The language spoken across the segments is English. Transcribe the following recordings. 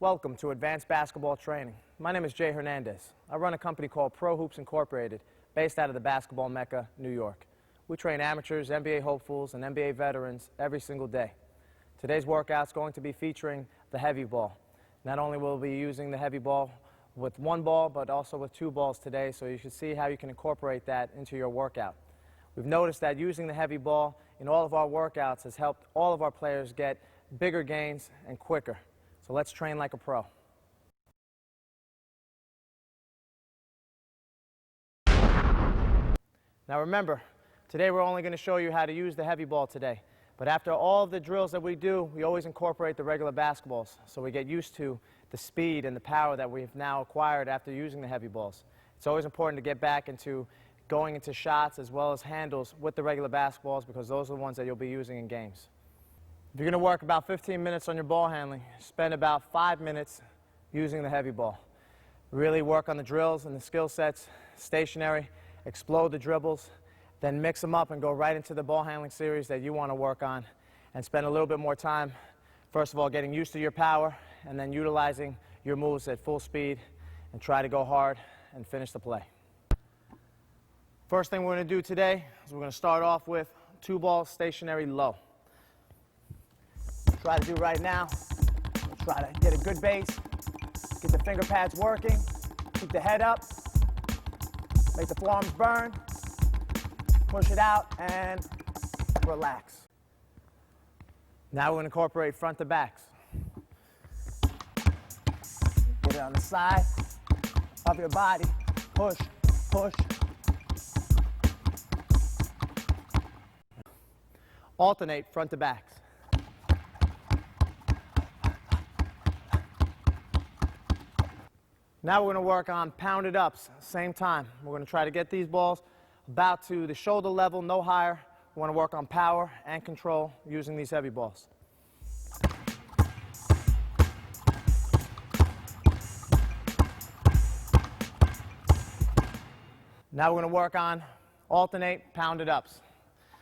Welcome to Advanced Basketball Training. My name is Jay Hernandez. I run a company called Pro Hoops Incorporated, based out of the basketball mecca, New York. We train amateurs, NBA hopefuls, and NBA veterans every single day. Today's workout is going to be featuring the heavy ball. Not only will we be using the heavy ball with one ball, but also with two balls today, so you should see how you can incorporate that into your workout. We've noticed that using the heavy ball in all of our workouts has helped all of our players get bigger gains and quicker. So let's train like a pro. Now remember, today we're only going to show you how to use the heavy ball today. But after all of the drills that we do, we always incorporate the regular basketballs, so we get used to the speed and the power that we've now acquired after using the heavy balls. It's always important to get back into going into shots as well as handles with the regular basketballs, because those are the ones that you'll be using in games. If you're going to work about 15 minutes on your ball handling, spend about 5 minutes using the heavy ball. Really work on the drills and the skill sets, stationary, explode the dribbles, then mix them up and go right into the ball handling series that you want to work on, and spend a little bit more time, first of all, getting used to your power, and then utilizing your moves at full speed, and try to go hard and finish the play. First thing we're going to do today is we're going to start off with two balls stationary low. Try to do right now, try to get a good base, get the finger pads working, keep the head up, make the forearms burn, push it out, and relax. Now we're going to incorporate front to backs. Get it on the side of your body, push, push. Alternate front to backs. Now we're going to work on pounded ups, same time. We're going to try to get these balls about to the shoulder level, no higher. We want to work on power and control using these heavy balls. Now we're going to work on alternate pounded ups.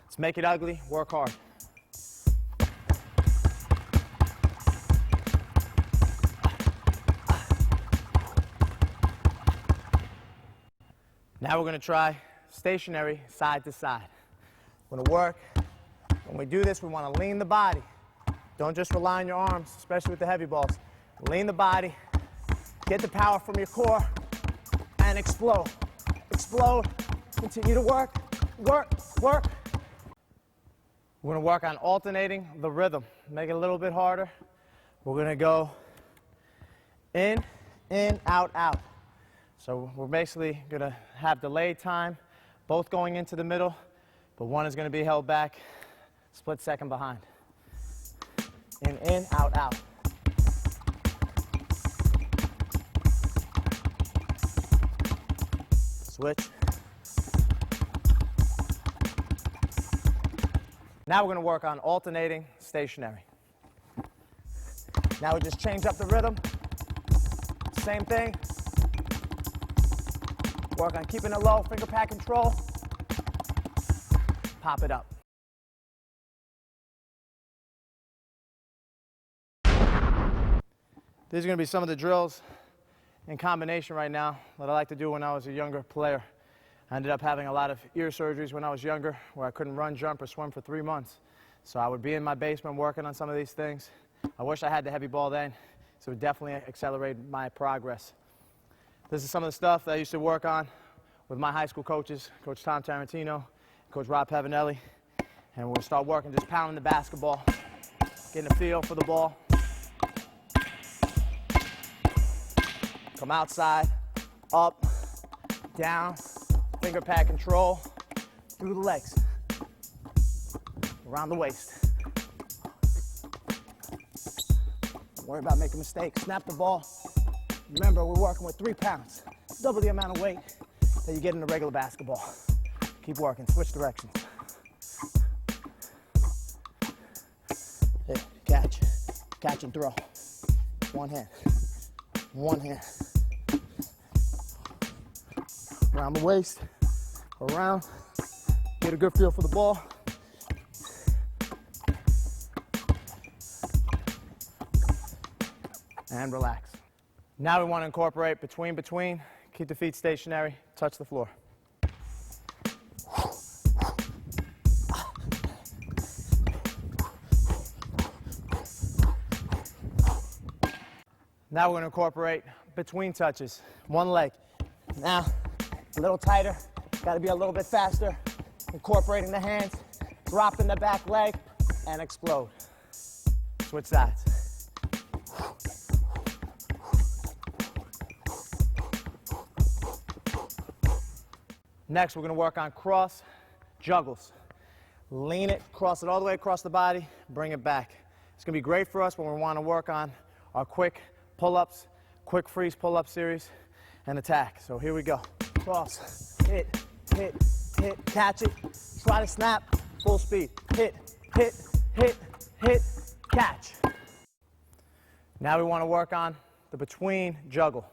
Let's make it ugly, work hard. Now we're going to try stationary side to side. We're going to work. When we do this, we want to lean the body. Don't just rely on your arms, especially with the heavy balls. Lean the body, get the power from your core, and explode. Explode. Continue to work, work, work. We're going to work on alternating the rhythm. Make it a little bit harder. We're going to go in, out, out. So we're basically going to have delayed time, both going into the middle, but one is going to be held back, split second behind. In, out, out. Switch. Now we're going to work on alternating stationary. Now we just change up the rhythm. Same thing. Work on keeping it low, finger pad control. Pop it up. These are going to be some of the drills in combination right now that I like to do when I was a younger player. I ended up having a lot of ear surgeries when I was younger, where I couldn't run, jump, or swim for 3 months. So I would be in my basement working on some of these things. I wish I had the heavy ball then, so it definitely accelerated my progress. This is some of the stuff that I used to work on with my high school coaches, Coach Tom Tarantino, Coach Rob Pavanelli. And we'll start working, just pounding the basketball, getting a feel for the ball. Come outside, up, down, finger pad control, through the legs, around the waist. Don't worry about making mistakes. Snap the ball. Remember, we're working with 3 pounds, double the amount of weight that you get in a regular basketball. Keep working, switch directions. Hey, catch and throw. One hand, around the waist, around, get a good feel for the ball. and relax. Now we want to incorporate between, keep the feet stationary, touch the floor. Now we're going to incorporate between touches, one leg. Now, a little tighter, got to be a little bit faster, incorporating the hands, dropping the back leg, and explode. Switch sides. Next, we're going to work on cross juggles. Lean it, cross it all the way across the body, bring it back. It's going to be great for us when we want to work on our quick pull-ups, quick freeze pull-up series, and attack. So here we go. Cross, hit, hit, hit, catch it, try to snap, full speed. Hit, hit, hit, hit, catch. Now we want to work on the between juggle.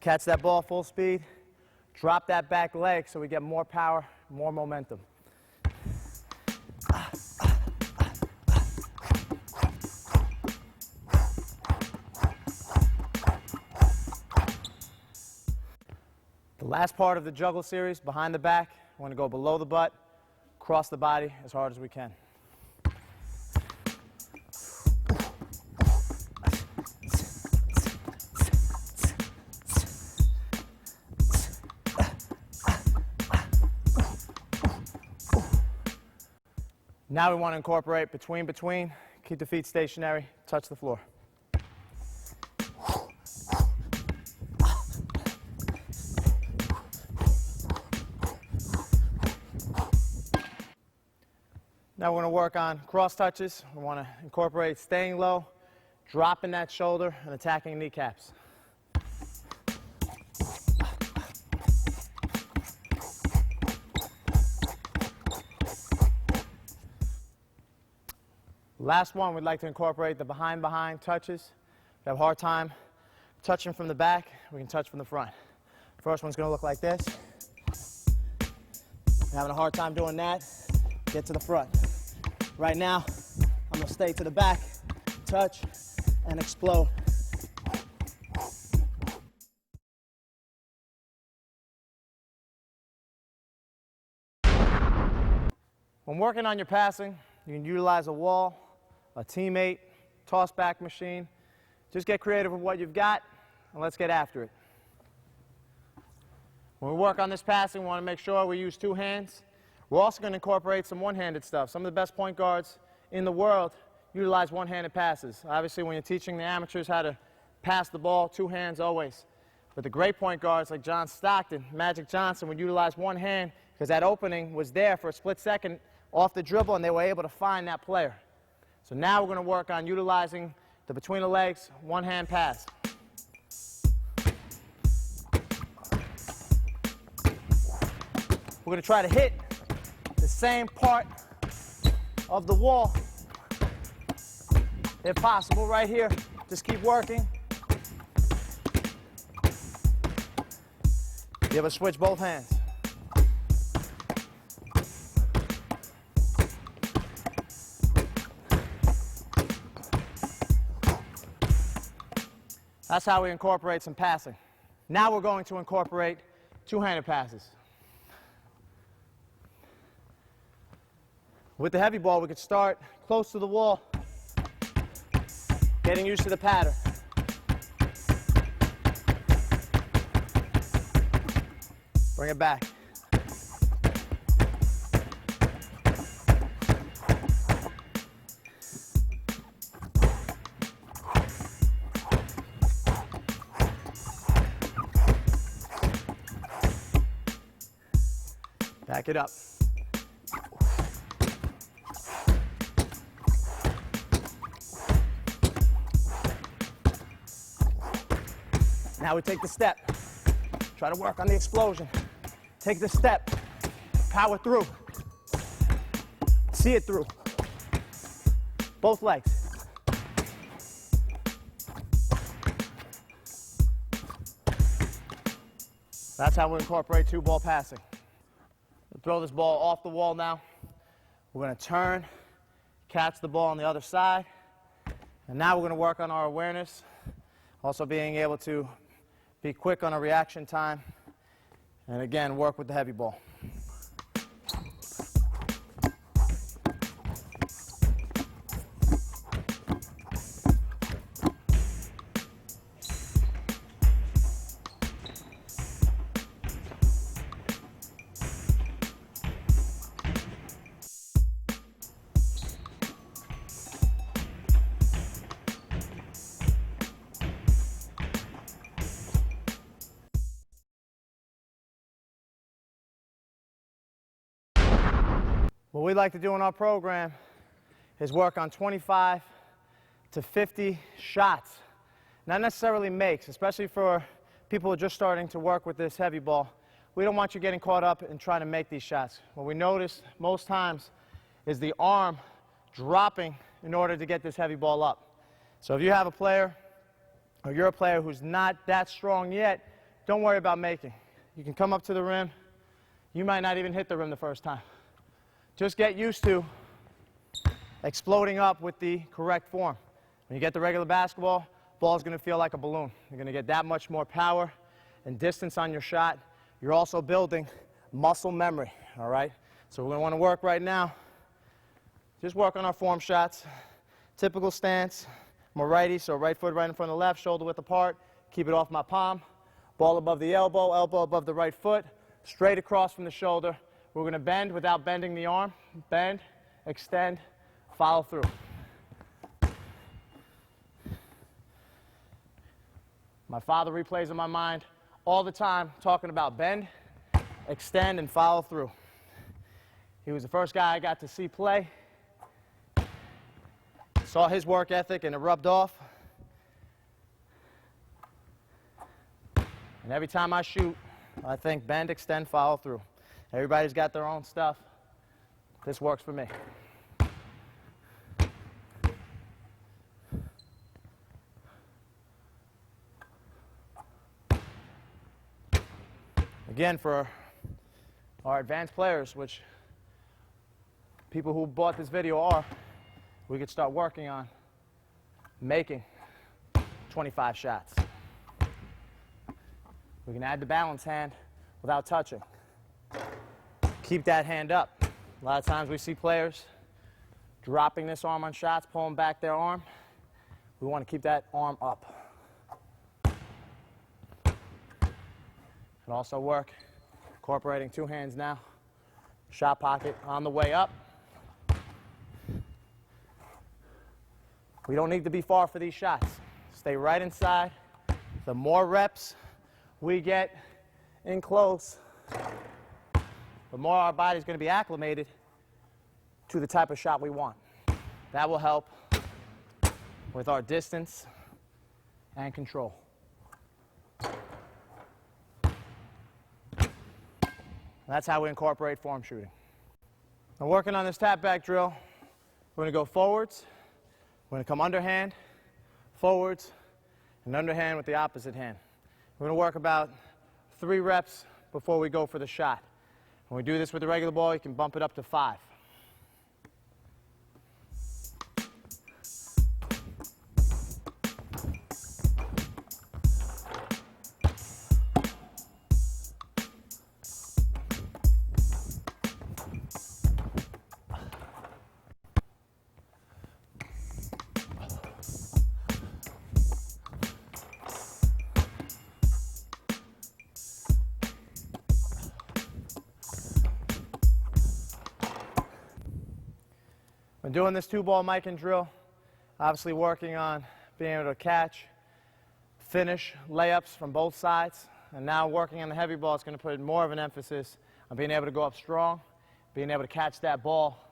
Catch that ball full speed, drop that back leg so we get more power, more momentum. The last part of the juggle series, behind the back, we want to go below the butt, cross the body as hard as we can. Now we want to incorporate between, keep the feet stationary, touch the floor. Now we're going to work on cross touches. We want to incorporate staying low, dropping that shoulder, and attacking kneecaps. Last one, we'd like to incorporate the behind touches. If you have a hard time touching from the back, we can touch from the front. First one's going to look like this. If you're having a hard time doing that, get to the front. Right now, I'm going to stay to the back, touch, and explode. When working on your passing, you can utilize a wall, a teammate, toss back machine. Just get creative with what you've got, and let's get after it. When we work on this passing, we want to make sure we use two hands. We're also going to incorporate some one-handed stuff. Some of the best point guards in the world utilize one-handed passes. Obviously, when you're teaching the amateurs how to pass the ball, two hands always. But the great point guards like John Stockton, Magic Johnson would utilize one hand because that opening was there for a split second off the dribble, and they were able to find that player. So now we're going to work on utilizing the between the legs, one-hand pass. We're going to try to hit the same part of the wall, if possible, right here. Just keep working. Be able to switch both hands. That's how we incorporate some passing. Now we're going to incorporate two-handed passes. With the heavy ball, we could start close to the wall, getting used to the pattern. Bring it back. Back it up. Now we take the step. Try to work on the explosion. Take the step. Power through. See it through. Both legs. That's how we incorporate two-ball passing. We'll throw this ball off the wall now. We're going to turn, catch the ball on the other side. And now we're going to work on our awareness Also being able to be quick on a reaction time, and again, work with the heavy ball. What we like to do in our program is work on 25 to 50 shots. Not necessarily makes, especially for people who are just starting to work with this heavy ball. We don't want you getting caught up in trying to make these shots. What we notice most times is the arm dropping in order to get this heavy ball up. So if you have a player, or you're a player who's not that strong yet, don't worry about making. You can come up to the rim. You might not even hit the rim the first time. Just get used to exploding up with the correct form. When you get the regular basketball, ball's going to feel like a balloon. You're going to get that much more power and distance on your shot. You're also building muscle memory, all right? So we're going to want to work right now. Just work on our form shots. Typical stance. I'm a righty, so right foot right in front of the left, shoulder width apart. Keep it off my palm. Ball above the elbow, elbow above the right foot. Straight across from the shoulder. We're going to bend without bending the arm. Bend, extend, follow through. My father replays in my mind all the time talking about bend, extend, and follow through. He was the first guy I got to see play. Saw his work ethic and it rubbed off. And every time I shoot, I think bend, extend, follow through. Everybody's got their own stuff. This works for me. Again, for our advanced players, which people who bought this video are, we could start working on making 25 shots. We can add the balance hand without touching. Keep that hand up. A lot of times we see players dropping this arm on shots, pulling back their arm. We want to keep that arm up. Can also work incorporating two hands now. Shot pocket on the way up. We don't need to be far for these shots. Stay right inside. The more reps we get in close, the more our body's going to be acclimated to the type of shot we want. That will help with our distance and control. That's how we incorporate form shooting. Now, working on this tap back drill, we're going to go forwards. We're going to come underhand, forwards, and underhand with the opposite hand. We're going to work about 3 reps before we go for the shot. When we do this with the regular ball, you can bump it up to 5. When doing this 2-ball mic and drill, obviously working on being able to catch, finish layups from both sides, and now working on the heavy ball is going to put more of an emphasis on being able to go up strong, being able to catch that ball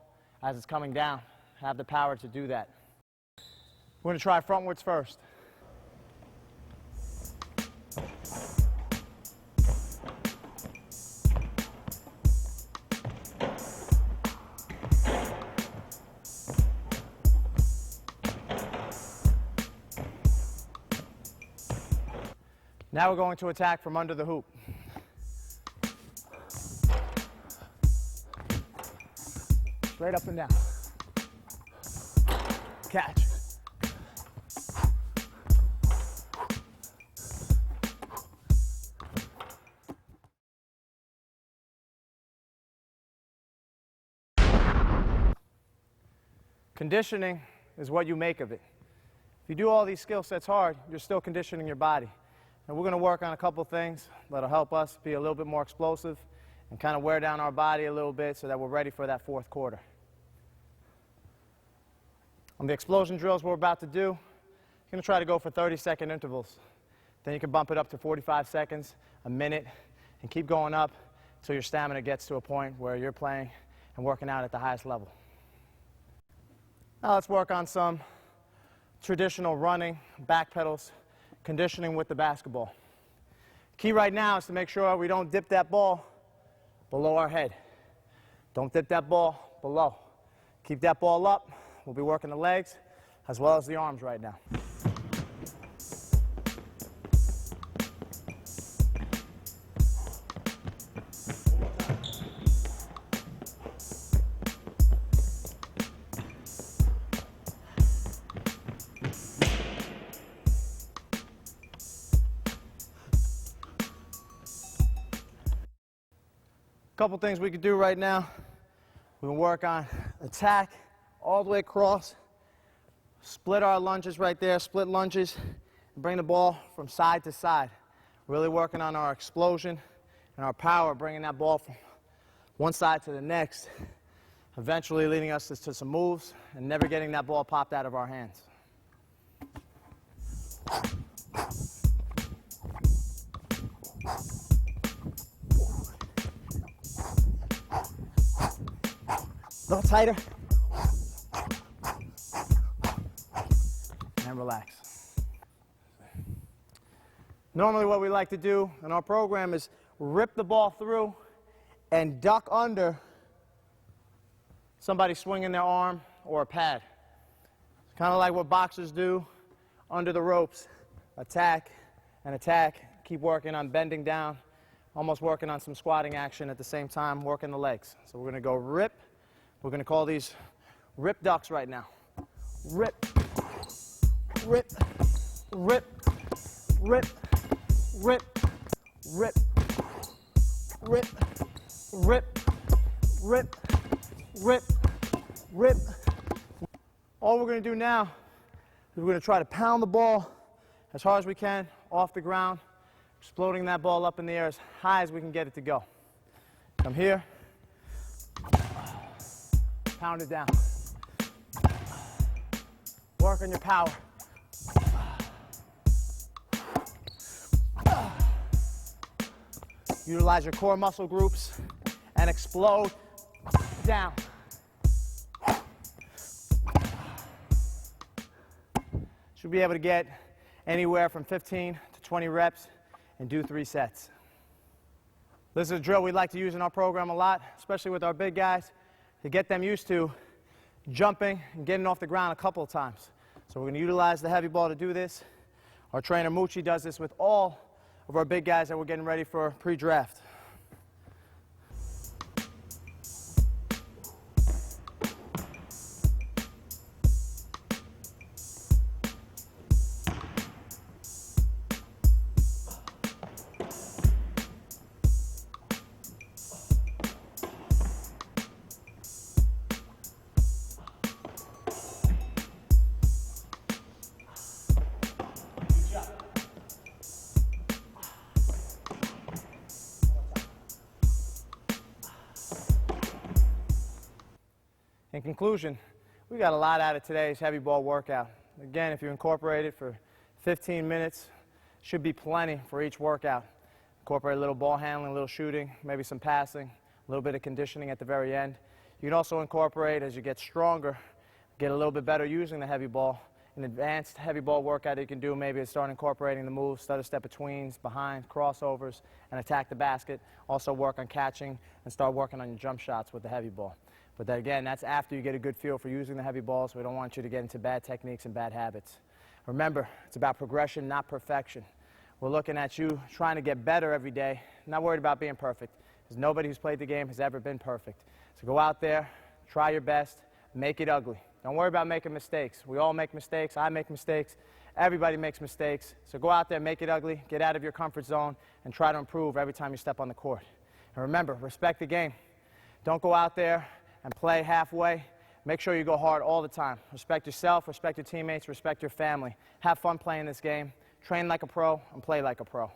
as it's coming down, have the power to do that. We're going to try frontwards first. Now we're going to attack from under the hoop. Straight up and down. Catch. Conditioning is what you make of it. If you do all these skill sets hard, you're still conditioning your body. And we're going to work on a couple things that'll help us be a little bit more explosive and kind of wear down our body a little bit so that we're ready for that fourth quarter. On the explosion drills we're about to do, you're going to try to go for 30-second intervals. Then you can bump it up to 45 seconds, a minute, and keep going up until your stamina gets to a point where you're playing and working out at the highest level. Now let's work on some traditional running, back pedals, conditioning with the basketball. Key right now is to make sure we don't dip that ball below our head. Don't dip that ball below. Keep that ball up. We'll be working the legs as well as the arms right now. Couple things we could do right now. We can work on attack all the way across, split our lunges right there, split lunges, and bring the ball from side to side. Really working on our explosion and our power, bringing that ball from one side to the next, eventually leading us to some moves and never getting that ball popped out of our hands. A little tighter. And relax. Normally what we like to do in our program is rip the ball through and duck under somebody swinging their arm or a pad. It's kind of like what boxers do under the ropes. Attack and attack. Keep working on bending down, almost working on some squatting action at the same time, working the legs. So we're going to go rip. We're going to call these rip ducks right now. Rip, rip, rip, rip, rip, rip, rip, rip, rip, rip, rip. All we're going to do now is we're going to try to pound the ball as hard as we can off the ground, exploding that ball up in the air as high as we can get it to go. Come here. Pound it down. Work on your power. Utilize your core muscle groups and explode down. Should be able to get anywhere from 15 to 20 reps and do 3 sets. This is a drill we like to use in our program a lot, especially with our big guys, to get them used to jumping and getting off the ground a couple of times. So we're going to utilize the heavy ball to do this. Our trainer Moochie does this with all of our big guys that we're getting ready for pre-draft. In conclusion, we got a lot out of today's heavy ball workout. Again, if you incorporate it for 15 minutes, should be plenty for each workout. Incorporate a little ball handling, a little shooting, maybe some passing, a little bit of conditioning at the very end. You can also incorporate, as you get stronger, get a little bit better using the heavy ball. An advanced heavy ball workout you can do maybe is start incorporating the moves, stutter step betweens, behind, crossovers, and attack the basket. Also work on catching and start working on your jump shots with the heavy ball. But then again, that's after you get a good feel for using the heavy ball, so we don't want you to get into bad techniques and bad habits. Remember, it's about progression, not perfection. We're looking at you trying to get better every day, not worried about being perfect, because nobody who's played the game has ever been perfect. So go out there, try your best, make it ugly. Don't worry about making mistakes. We all make mistakes. I make mistakes. Everybody makes mistakes. So go out there, make it ugly, get out of your comfort zone, and try to improve every time you step on the court. And remember, respect the game. Don't go out there and play halfway. Make sure you go hard all the time. Respect yourself, respect your teammates, respect your family. Have fun playing this game. Train like a pro and play like a pro.